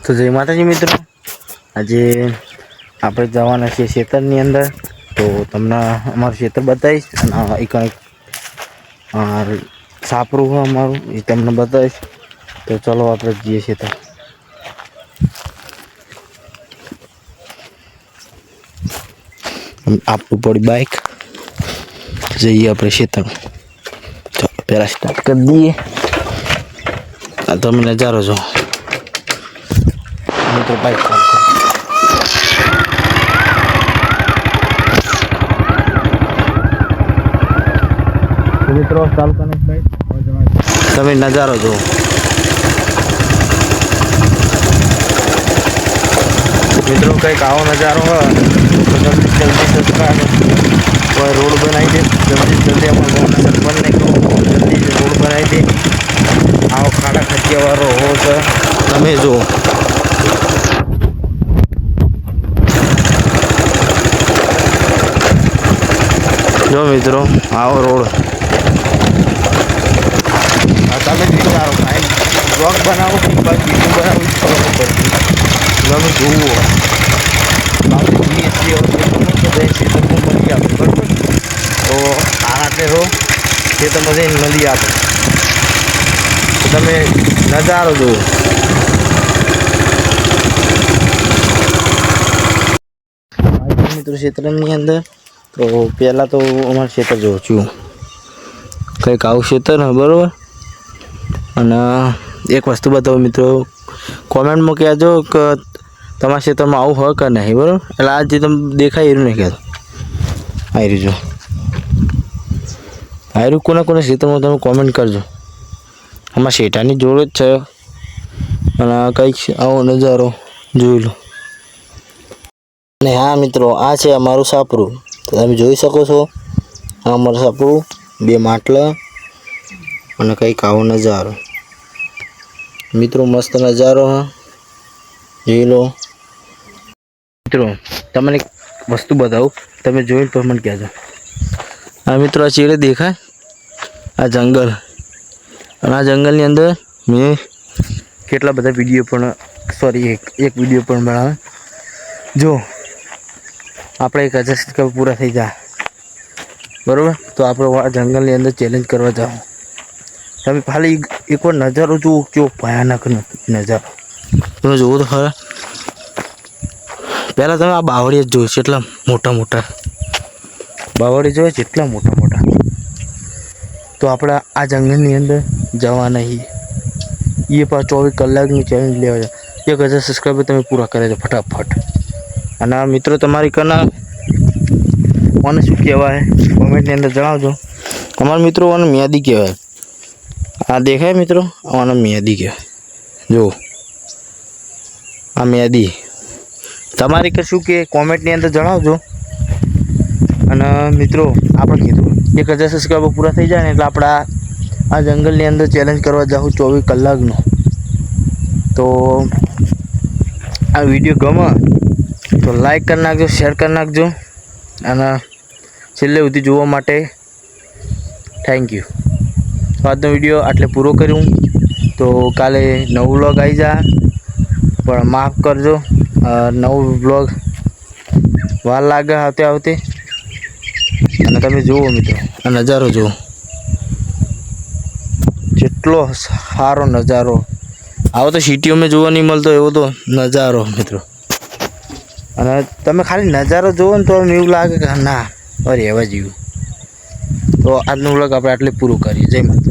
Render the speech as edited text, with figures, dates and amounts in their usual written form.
તો જય માતાજી મિત્રો, આજે આપણે જવાના છીએ ખેતરની અંદર. તો તમને અમારું ખેતર બતાવીશ અને એક સાપરું હોય અમારું એ તમને બતાવીશ. તો ચલો આપણે જઈએ ખેતર. આપણું પડી બાઇક, જઈએ આપણે ખેતર. ચાલો પહેલાં સ્ટાર્ટ કરી દઈએ. આ તમે નજારો જો મિત્રો, બાઇક ચાલુ મિત્રો ચાલુ કરે બાઇક. તમે નજારો જુઓ. મિત્રો કંઈક આવો નજારો હોય તો જલ્દી સબસ્ક્રાઈબ. કોઈ રોડ બનાવી દે જલ્દી અમારે બંધ નહીં કરો, જલ્દી રોડ બનાવી દે. આવો ખાડા ખટિયાવાળો હો છે તમે જુઓ. જો મિત્રો આવો રોડ. તમે વિચારો બ્લોગ બનાવો કે વિડીયો બનાવું ખબર પડતી. તમે જોવો મળી આપે બરાબર. તો આટલે રહો ખેતરમાં નદી આપે તો તમે નજારો જુઓ. મિત્રો ક્ષેત્રની અંદર તો પહેલાં તો અમારું ખેતર જોઉં છું, કંઈક આવું ખેતર ને બરાબર. અને એક વસ્તુ બતાવો મિત્રો, કોમેન્ટમાં કહેજો કે તમારા ખેતરમાં આવું હોય કે નહીં બરાબર. એટલે આ જે તમે દેખાય એનું નહીં કહેતો. આવી રહ્યું આયરું કોના કોના ખેતરમાં તમે કોમેન્ટ કરજો. આમાં શેઠાની જોડે જ છે અને કંઈક આવો નજારો જોઈ લો. અને હા મિત્રો, આ છે અમારું સાપરું. તો તમે જોઈ શકો છો આ અમારું સાપરું, બે માટલા અને કંઈક આવો નજારો. મિત્રો મસ્ત નજારો હા, જોઈ લો. મિત્રો તમને એક વસ્તુ બતાવું, તમે જોઈને પણ મને કહેજો. આ મિત્રો આ ચેડે દેખાય આ જંગલ, અને આ જંગલની અંદર મેં કેટલા બધા વિડીયો પણ એક વિડીયો પણ બનાવે. જો આપણે 1000 સબસ્ક્રાઈબર પૂરા થઈ જાય બરાબર, તો આપણે આ જંગલની અંદર ચેલેન્જ કરવા જાઓ. તમે ખાલી એકવાર નજારો જુઓ, કેવો ભયાનક નજારો તમે જુઓ તો ખરા. પહેલાં તમે આ બાવળી જ જોયું છે, એટલા મોટા મોટા બાવળી જોઈએ છે, એટલા મોટા મોટા. તો આપણે આ જંગલની અંદર જવા નહીં, એ પણ 24 કલાકની ચેલેન્જ લેવા જાય. 1000 સબસ્ક્રાઈબર તમે પૂરા કરે છે ફટાફટ. અને આ મિત્રો તમારી કના મને શું કહેવાય કોમેન્ટની અંદર જણાવજો. અમારા મિત્રો આને મેદી કહેવાય. આ દેખાય મિત્રો, આને મેદી કહેવાય. જો આ મેદી તમારી કે શું કે કોમેન્ટની અંદર જણાવજો. અને મિત્રો આપણે કીધું 1000 સબસ્ક્રાઈબર પૂરા થઈ જાય ને એટલે આપણે આ જંગલની અંદર ચેલેન્જ કરવા જાઉં 24 કલાકનો. તો આ વિડીયો ગમે તો લાઈક કરી નાખજો, શેર કરી નાખજો. અને છેલ્લે સુધી જોવા માટે થેન્ક યુ. આજનો વિડીયો આટલે પૂરો કર્યું. તો કાલે નવું વ્લોગ આવી જાય, પણ માફ કરજો, નવું વ્લોગ વાર લાગે આવતે. અને તમે જુઓ મિત્રો આ નજારો જુઓ, જેટલો સારો નજારો. આવો તો સિટીઓમાં જોવા નહીં મળતો એવો તો નજારો મિત્રો. અને તમે ખાલી નજારો જુઓ ને તો એવું લાગે કે ના રહેવા જેવું. તો આજનું વ્લોગ આપણે આટલે પૂરું કરીએ. જય માતા.